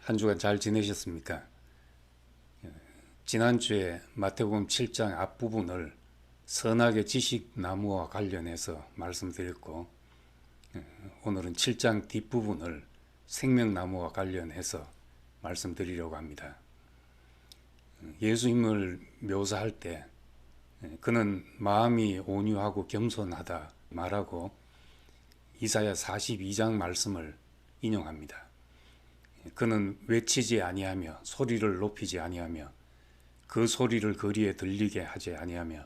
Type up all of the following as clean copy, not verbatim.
한 주간 잘 지내셨습니까? 지난주에 마태복음 7장 앞부분을 선악의 지식나무와 관련해서 말씀드렸고, 오늘은 7장 뒷부분을 생명나무와 관련해서 말씀드리려고 합니다. 예수님을 묘사할 때 그는 마음이 온유하고 겸손하다 말하고 이사야 42장 말씀을 인용합니다. 그는 외치지 아니하며 소리를 높이지 아니하며 그 소리를 거리에 들리게 하지 아니하며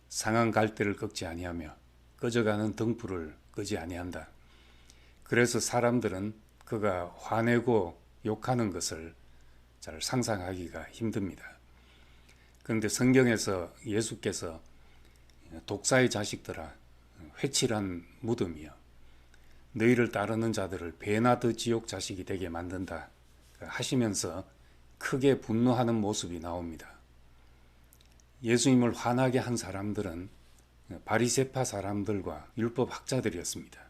상한 갈대를 꺾지 아니하며 꺼져가는 등불을 끄지 아니한다. 그래서 사람들은 그가 화내고 욕하는 것을 잘 상상하기가 힘듭니다. 그런데 성경에서 예수께서 독사의 자식들아 회칠한 무덤이여 너희를 따르는 자들을 베나드 지옥 자식이 되게 만든다 하시면서 크게 분노하는 모습이 나옵니다. 예수님을 화나게 한 사람들은 바리새파 사람들과 율법 학자들이었습니다.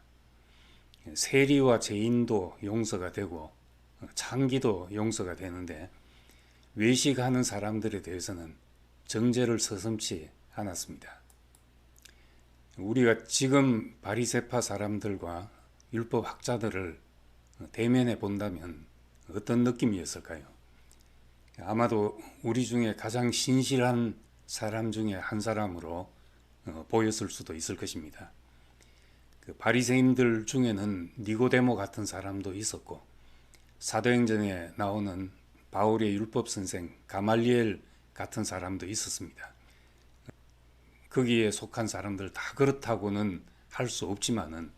세리와 죄인도 용서가 되고 창기도 용서가 되는데 외식하는 사람들에 대해서는 정죄를 서슴지 않았습니다. 우리가 지금 바리새파 사람들과 율법 학자들을 대면해 본다면 어떤 느낌이었을까요? 아마도 우리 중에 가장 신실한 사람 중에 한 사람으로 보였을 수도 있을 것입니다. 그 바리새인들 중에는 니고데모 같은 사람도 있었고 사도행전에 나오는 바울의 율법 선생 가말리엘 같은 사람도 있었습니다. 거기에 속한 사람들 다 그렇다고는 할 수 없지만은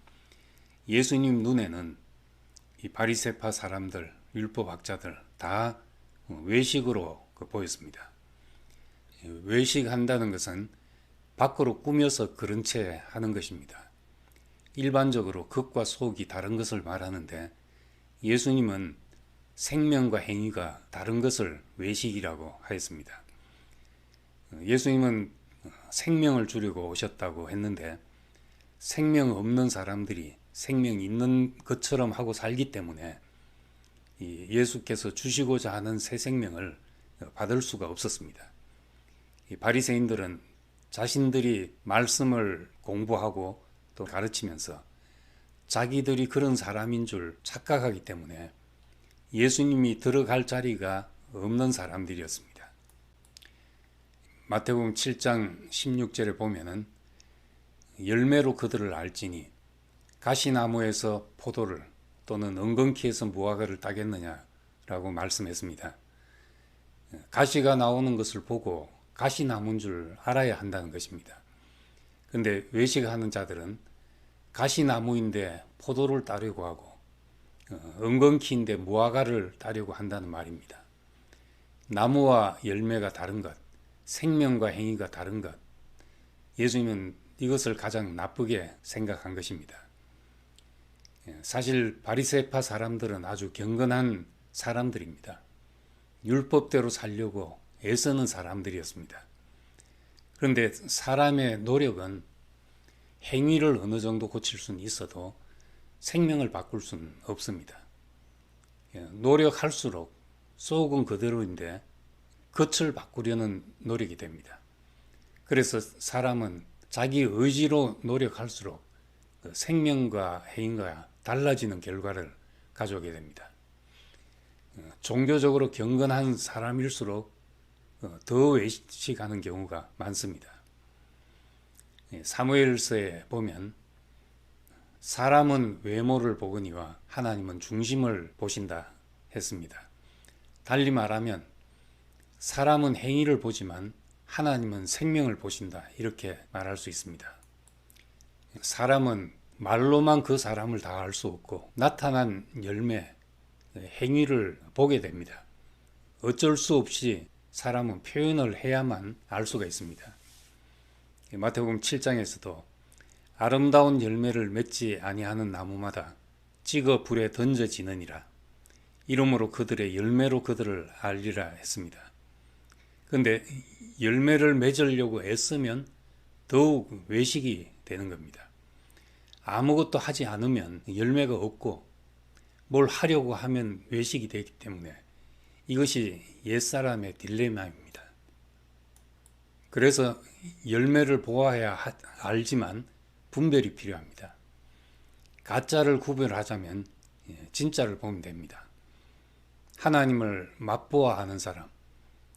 예수님 눈에는 이 바리새파 사람들, 율법학자들 다 외식으로 보였습니다. 외식한다는 것은 밖으로 꾸며서 그런 채 하는 것입니다. 일반적으로 겉과 속이 다른 것을 말하는데 예수님은 생명과 행위가 다른 것을 외식이라고 하였습니다. 예수님은 생명을 주려고 오셨다고 했는데 생명 없는 사람들이 생명 있는 것처럼 하고 살기 때문에 예수께서 주시고자 하는 새 생명을 받을 수가 없었습니다. 바리새인들은 자신들이 말씀을 공부하고 또 가르치면서 자기들이 그런 사람인 줄 착각하기 때문에 예수님이 들어갈 자리가 없는 사람들이었습니다. 마태복음 7장 16절에 보면은 열매로 그들을 알지니 가시나무에서 포도를 또는 엉겅퀴에서 무화과를 따겠느냐라고 말씀했습니다. 가시가 나오는 것을 보고 가시나무인 줄 알아야 한다는 것입니다. 그런데 외식하는 자들은 가시나무인데 포도를 따려고 하고 엉겅퀴인데 무화과를 따려고 한다는 말입니다. 나무와 열매가 다른 것, 생명과 행위가 다른 것, 예수님은 이것을 가장 나쁘게 생각한 것입니다. 사실 바리새파 사람들은 아주 경건한 사람들입니다. 율법대로 살려고 애쓰는 사람들이었습니다. 그런데 사람의 노력은 행위를 어느 정도 고칠 수는 있어도 생명을 바꿀 수는 없습니다. 노력할수록 속은 그대로인데 겉을 바꾸려는 노력이 됩니다. 그래서 사람은 자기 의지로 노력할수록 생명과 행위가 달라지는 결과를 가져오게 됩니다. 종교적으로 경건한 사람일수록 더 외식하는 경우가 많습니다. 사무엘서에 보면 사람은 외모를 보거니와 하나님은 중심을 보신다 했습니다. 달리 말하면 사람은 행위를 보지만 하나님은 생명을 보신다 이렇게 말할 수 있습니다. 사람은 말로만 그 사람을 다 알 수 없고 나타난 열매, 행위를 보게 됩니다. 어쩔 수 없이 사람은 표현을 해야만 알 수가 있습니다. 마태복음 7장에서도 아름다운 열매를 맺지 아니하는 나무마다 찍어 불에 던져지느니라. 이러므로 그들의 열매로 그들을 알리라 했습니다. 그런데 열매를 맺으려고 애쓰면 더욱 외식이 되는 겁니다. 아무것도 하지 않으면 열매가 없고 뭘 하려고 하면 외식이 되기 때문에 이것이 옛사람의 딜레마입니다. 그래서 열매를 보아야 알지만 분별이 필요합니다. 가짜를 구별하자면 진짜를 보면 됩니다. 하나님을 맛보아 아는 사람,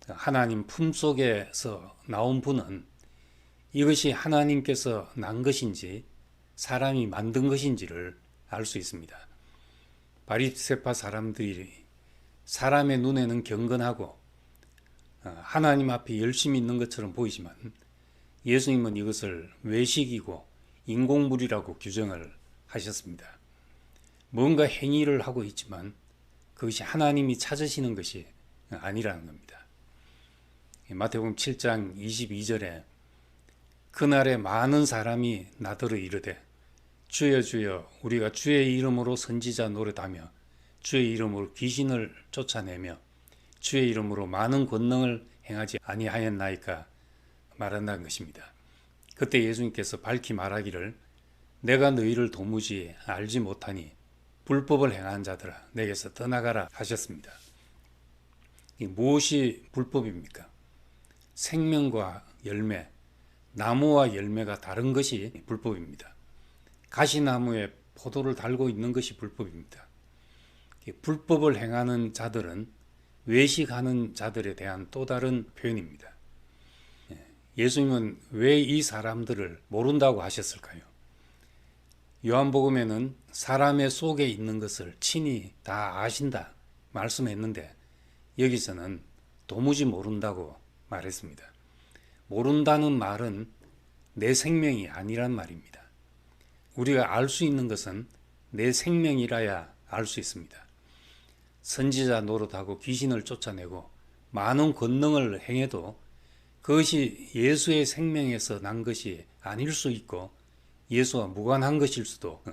하나님 품속에서 나온 분은 이것이 하나님께서 난 것인지 사람이 만든 것인지를 알 수 있습니다. 바리새파 사람들이 사람의 눈에는 경건하고 하나님 앞에 열심히 있는 것처럼 보이지만 예수님은 이것을 외식이고 인공물이라고 규정을 하셨습니다. 뭔가 행위를 하고 있지만 그것이 하나님이 찾으시는 것이 아니라는 겁니다. 마태복음 7장 22절에 그날에 많은 사람이 나더러 이르되 주여 주여 우리가 주의 이름으로 선지자 노릇하며 주의 이름으로 귀신을 쫓아내며 주의 이름으로 많은 권능을 행하지 아니하였나이까 말한다는 것입니다. 그때 예수님께서 밝히 말하기를 내가 너희를 도무지 알지 못하니 불법을 행하는 자들아 내게서 떠나가라 하셨습니다. 무엇이 불법입니까? 생명과 열매, 나무와 열매가 다른 것이 불법입니다. 가시나무에 포도를 달고 있는 것이 불법입니다. 불법을 행하는 자들은 외식하는 자들에 대한 또 다른 표현입니다. 예수님은 왜 이 사람들을 모른다고 하셨을까요? 요한복음에는 사람의 속에 있는 것을 친히 다 아신다 말씀했는데 여기서는 도무지 모른다고 말했습니다. 모른다는 말은 내 생명이 아니란 말입니다. 우리가 알 수 있는 것은 내 생명이라야 알 수 있습니다. 선지자 노릇하고 귀신을 쫓아내고 많은 권능을 행해도 그것이 예수의 생명에서 난 것이 아닐 수 있고 예수와 무관한 것일 수도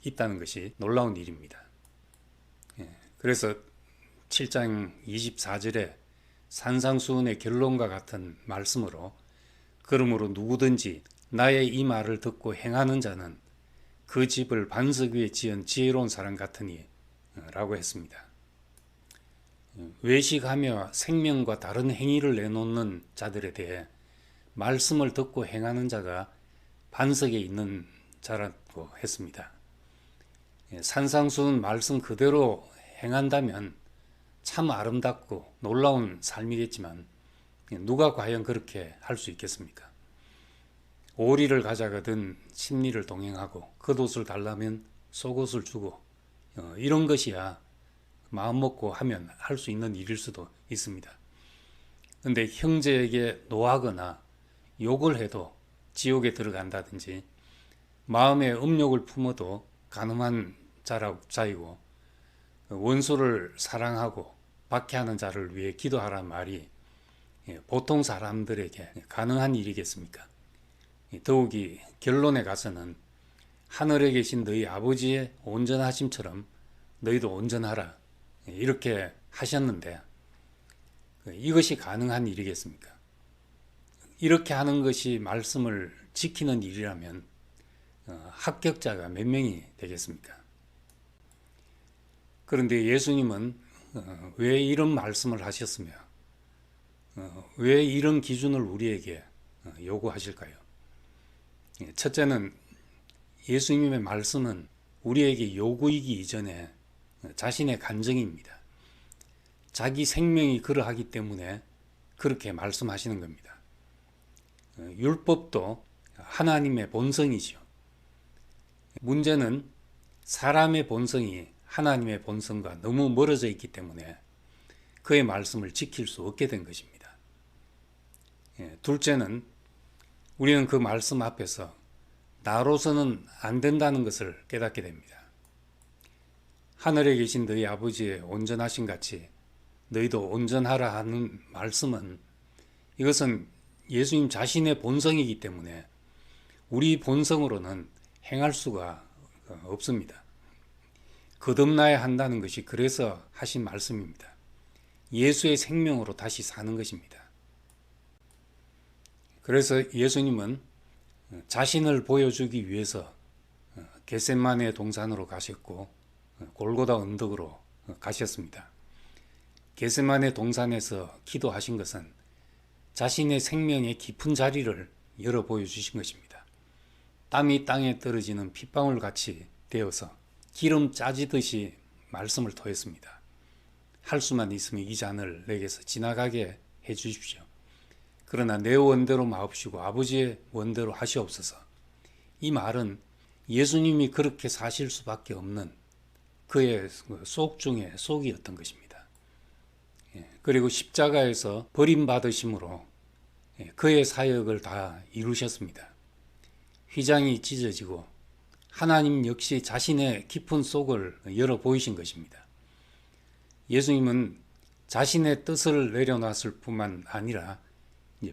있다는 것이 놀라운 일입니다. 그래서 7장 24절에 산상수훈의 결론과 같은 말씀으로 그러므로 누구든지 나의 이 말을 듣고 행하는 자는 그 집을 반석 위에 지은 지혜로운 사람 같으니 라고 했습니다. 외식하며 생명과 다른 행위를 내놓는 자들에 대해 말씀을 듣고 행하는 자가 반석에 있는 자라고 했습니다. 산상수훈 말씀 그대로 행한다면 참 아름답고 놀라운 삶이겠지만 누가 과연 그렇게 할 수 있겠습니까? 오리를 가져가든 심리를 동행하고 겉옷을 달라면 속옷을 주고 이런 것이야 마음 먹고 하면 할 수 있는 일일 수도 있습니다. 그런데 형제에게 노하거나 욕을 해도 지옥에 들어간다든지 마음에 음욕을 품어도 간음한 자이고 원수를 사랑하고 박해하는 자를 위해 기도하라는 말이 보통 사람들에게 가능한 일이겠습니까? 더욱이 결론에 가서는 하늘에 계신 너희 아버지의 온전하심처럼 너희도 온전하라 이렇게 하셨는데 이것이 가능한 일이겠습니까? 이렇게 하는 것이 말씀을 지키는 일이라면 합격자가 몇 명이 되겠습니까? 그런데 예수님은 왜 이런 말씀을 하셨으며 왜 이런 기준을 우리에게 요구하실까요? 첫째는 예수님의 말씀은 우리에게 요구이기 이전에 자신의 간증입니다. 자기 생명이 그러하기 때문에 그렇게 말씀하시는 겁니다. 율법도 하나님의 본성이지요. 문제는 사람의 본성이 하나님의 본성과 너무 멀어져 있기 때문에 그의 말씀을 지킬 수 없게 된 것입니다. 둘째는 우리는 그 말씀 앞에서 나로서는 안 된다는 것을 깨닫게 됩니다. 하늘에 계신 너희 아버지의 온전하신 같이 너희도 온전하라 하는 말씀은 이것은 예수님 자신의 본성이기 때문에 우리 본성으로는 행할 수가 없습니다. 거듭나야 한다는 것이 그래서 하신 말씀입니다. 예수의 생명으로 다시 사는 것입니다. 그래서 예수님은 자신을 보여주기 위해서 겟세마네 동산으로 가셨고 골고다 언덕으로 가셨습니다. 겟세마네 동산에서 기도하신 것은 자신의 생명의 깊은 자리를 열어 보여주신 것입니다. 땀이 땅에 떨어지는 핏방울 같이 되어서 기름 짜지듯이 말씀을 토했습니다. 할 수만 있으면 이 잔을 내게서 지나가게 해 주십시오. 그러나 내 원대로 마옵시고 아버지의 원대로 하시옵소서. 이 말은 예수님이 그렇게 사실 수밖에 없는 그의 속 중에 속이었던 것입니다. 그리고 십자가에서 버림받으심으로 그의 사역을 다 이루셨습니다. 휘장이 찢어지고 하나님 역시 자신의 깊은 속을 열어 보이신 것입니다. 예수님은 자신의 뜻을 내려놨을 뿐만 아니라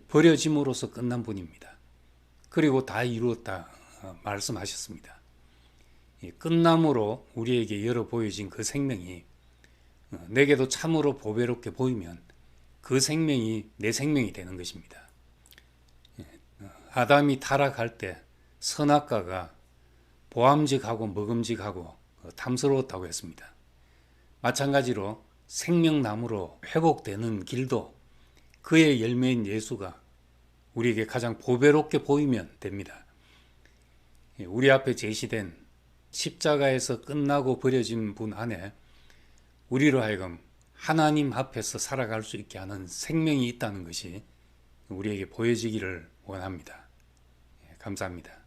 버려짐으로써 끝난 분입니다. 그리고 다 이루었다 말씀하셨습니다. 끝남으로 우리에게 열어 보여진 그 생명이 내게도 참으로 보배롭게 보이면 그 생명이 내 생명이 되는 것입니다. 아담이 타락할 때 선악과가 보암직하고 먹음직하고 탐스러웠다고 했습니다. 마찬가지로 생명나무로 회복되는 길도 그의 열매인 예수가 우리에게 가장 보배롭게 보이면 됩니다. 우리 앞에 제시된 십자가에서 끝나고 버려진 분 안에 우리로 하여금 하나님 앞에서 살아갈 수 있게 하는 생명이 있다는 것이 우리에게 보여지기를 원합니다. 감사합니다.